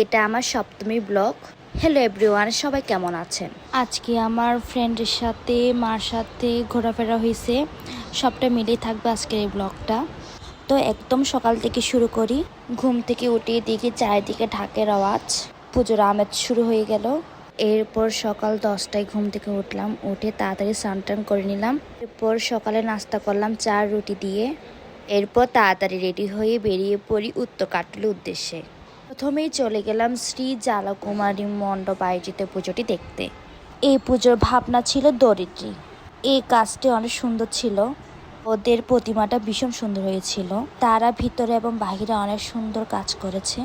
এটা আমার সপ্তমী blog. Hello everyone, সবাই কেমন আছেন? আজকে আমার ফ্রেন্ডের সাথে মার সাথে ঘোরাফেরা হয়েছে, সবটা মিলেই থাকবে আজকের এই ব্লগটা। তো একদম সকাল থেকে শুরু করি। ঘুম থেকে উঠে দেখি চারিদিকে ঢাকের আওয়াজ, পুজোর আমেজ শুরু হয়ে গেল। এরপর সকাল 10টায় ঘুম থেকে উঠলাম, উঠে তাড়াতাড়ি স্নান টান করে নিলাম। এরপর সকালে নাস্তা করলাম চা রুটি দিয়ে। এরপর তাড়াতাড়ি রেডি হয়ে বেরিয়ে পড়ি উত্তর কাটলের উদ্দেশ্যে। প্রথমেই চলে গেলাম শ্রী জ্বালাকুমারী মণ্ডপ আয়োজিত পুজোটি দেখতে। এই পুজোর ভাবনা ছিল দরিদ্রী। এই কাজটি অনেক সুন্দর ছিল, ওদের প্রতিমাটা ভীষণ সুন্দর হয়েছিল। তারা ভিতরে এবং বাহিরে অনেক সুন্দর কাজ করেছে,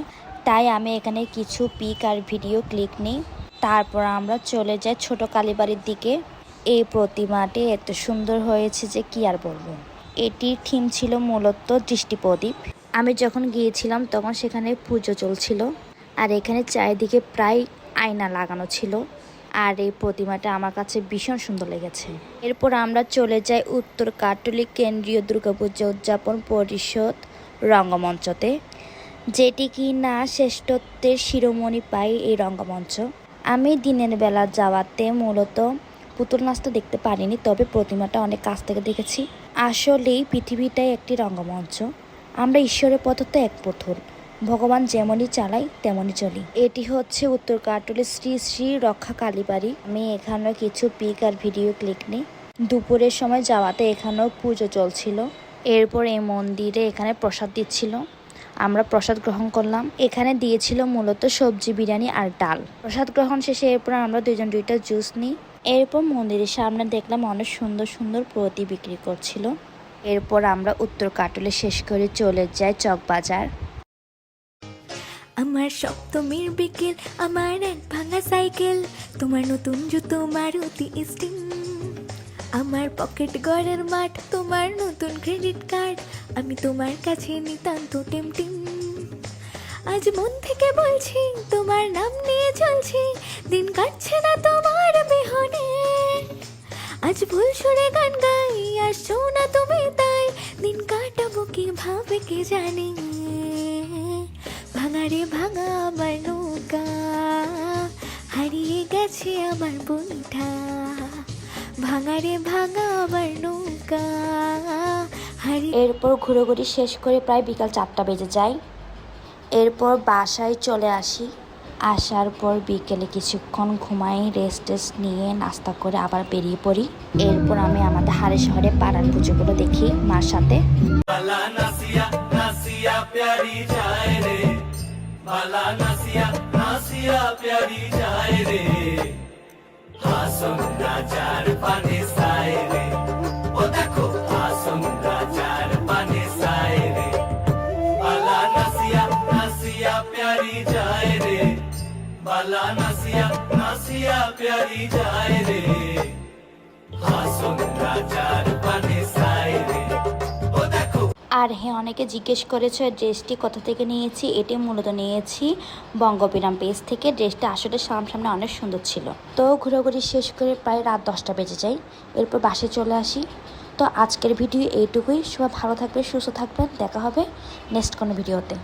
তাই আমি এখানে কিছু পিক আর ভিডিও ক্লিক নিই। তারপর আমরা চলে যাই ছোট কালীবাড়ির দিকে। এই প্রতিমাটি এত সুন্দর হয়েছে যে কি আর বলবো। এটির থিম ছিল মূলত দৃষ্টি প্রদীপ। আমি যখন গিয়েছিলাম তখন সেখানে পুজো চলছিল, আর এখানে চারিদিকে প্রায় আয়না লাগানো ছিল। আর এই প্রতিমাটা আমার কাছে ভীষণ সুন্দর লেগেছে। এরপর আমরা চলে যাই উত্তর কাটলি কেন্দ্রীয় দুর্গাপূজা উদযাপন পরিষদ রঙ্গমঞ্চতে, যেটি কি না শ্রেষ্ঠত্বের শিরোমণি পায় এই রঙ্গমঞ্চ। আমি দিনের বেলা যাওয়াতে মূলত পুতুল নাচটা দেখতে পারিনি, তবে প্রতিমাটা অনেক কাছ থেকে দেখেছি। আসলেই পৃথিবীটাই একটি রঙ্গমঞ্চ। আমরা ঈশ্বরের পথে এক পুতুল, ভগবান যেমনই চালাই তেমনই চলি। এটি হচ্ছে উত্তর কাটলের শ্রী শ্রী রক্ষা কালীবাড়ি। আমি এখানে কিছু পিক আর ভিডিও ক্লিক নিই। দুপুরের সময় যাওয়াতে এখানেও পুজো চলছিল। এরপর এই মন্দিরে এখানে প্রসাদ দিচ্ছিল, আমরা প্রসাদ গ্রহণ করলাম। এখানে দিয়েছিল মূলত সবজি বিরিয়ানি আর ডাল। প্রসাদ গ্রহণ শেষে এরপর আমরা দুইটা জুস নিই। এরপর মন্দিরের সামনে দেখলাম অনেক সুন্দর সুন্দর প্রদীপ বিক্রি করছিল। এরপর আমরা উত্তর কাটলে শেষ করে চলে যাই চকবাজার। আমার সপ্তমীর বিকেল, আমার এক ভাঙা সাইকেল, তোমার নতুন জুতো মারুতি স্টিং, আমার পকেট ঘরের মাঠ, তোমার নতুন ক্রেডিট কার্ড, আমি তোমার কাছে নিতান্ত টেমটিং। আজ মন থেকে বলছি, তোমার নাম নিয়ে চলছি, দিন কাটছে না তোমার বিহনে। আজ ভুল সুরে গান গাই, আসছো না তুমি তাই, দিন কাটাবো কিভাবে কে জানে। ভাঙারে ভাঙা আমার নৌকা, হারিয়ে গেছে আমার বইটা, ভাঙারে ভাঙা আমার নৌকা। এরপর ঘুরোঘুরি শেষ করে প্রায় বিকাল 4টা বেজে যায়। এরপর বাসায় চলে আসি। আসার পর বিকেলে কিছুক্ষণ ঘুমাই, রেস্ট নিয়ে নাস্তা করে আবার বেরিয়ে পড়ি। এরপর আমি আমাদের হারে শহরে পাড়ার পুজোগুলো দেখি মার সাথে। আর হ্যাঁ, অনেকে জিজ্ঞেস করেছে ড্রেসটি কোথা থেকে নিয়েছি। এটি মূলত নিয়েছি বঙ্গবিরাম পেজ থেকে। ড্রেসটা আসলে সামনে অনেক সুন্দর ছিল। তো ঘোরাঘুরি শেষ করে প্রায় রাত 10টা বেজে যায়। এরপর বাসে চলে আসি। তো আজকের ভিডিও এইটুকুই। সবাই ভালো থাকবে, সুস্থ থাকবেন। দেখা হবে নেক্সট কোনো ভিডিওতে।